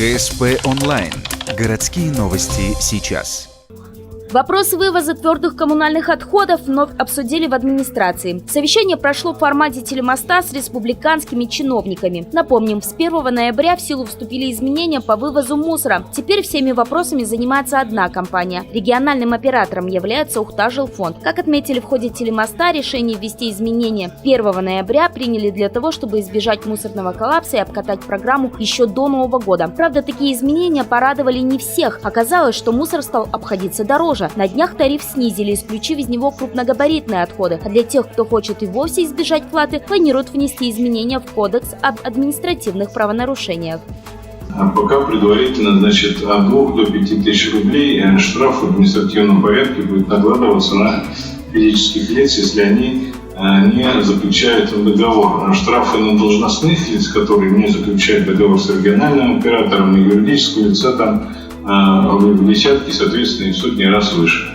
ГСП онлайн. Городские новости сейчас. Вопрос вывоза твердых коммунальных отходов вновь обсудили в администрации. Совещание прошло в формате телемоста с республиканскими чиновниками. Напомним, с 1 ноября в силу вступили изменения по вывозу мусора. Теперь всеми вопросами занимается одна компания. Региональным оператором является Ухта-Жилфонд. Как отметили в ходе телемоста, решение ввести изменения 1 ноября приняли для того, чтобы избежать мусорного коллапса и обкатать программу еще до Нового года. Правда, такие изменения порадовали не всех. Оказалось, что мусор стал обходиться дороже. На днях тариф снизили, исключив из него крупногабаритные отходы. А для тех, кто хочет и вовсе избежать платы, планируют внести изменения в Кодекс об административных правонарушениях. Пока предварительно, от 2 до 5 тысяч рублей штраф в административном порядке будет накладываться на физических лиц, если они не заключают договор. Штрафы на должностных лиц, которые не заключают договор с региональным оператором, и юридического лица там в десятки, соответственно, и в сотни раз выше.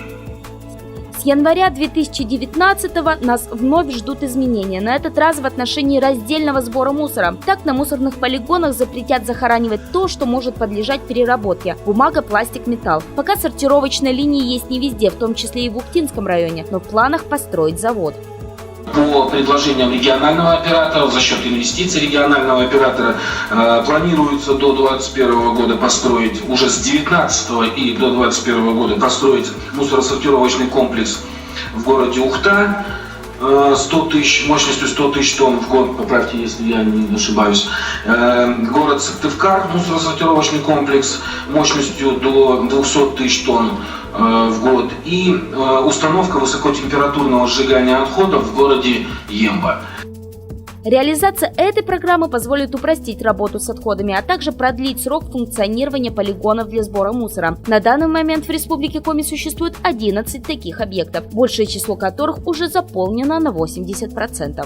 С января 2019-го нас вновь ждут изменения, на этот раз в отношении раздельного сбора мусора. Так, на мусорных полигонах запретят захоранивать то, что может подлежать переработке – бумага, пластик, металл. Пока сортировочные линии есть не везде, в том числе и в Ухтинском районе, но в планах построить завод. По предложениям регионального оператора, за счет инвестиций регионального оператора, планируется до 2021 года построить, уже с 2019 и до 2021 года построить мусоросортировочный комплекс в городе Ухта, 100 тысяч, мощностью 100 тысяч тонн в год, поправьте, если я не ошибаюсь. Город Сыктывкар, мусоросортировочный комплекс мощностью до 200 тысяч тонн в год. И установка высокотемпературного сжигания отходов в городе Емба. Реализация этой программы позволит упростить работу с отходами, а также продлить срок функционирования полигонов для сбора мусора. На данный момент в Республике Коми существует 11 таких объектов, большее число которых уже заполнено на 80%.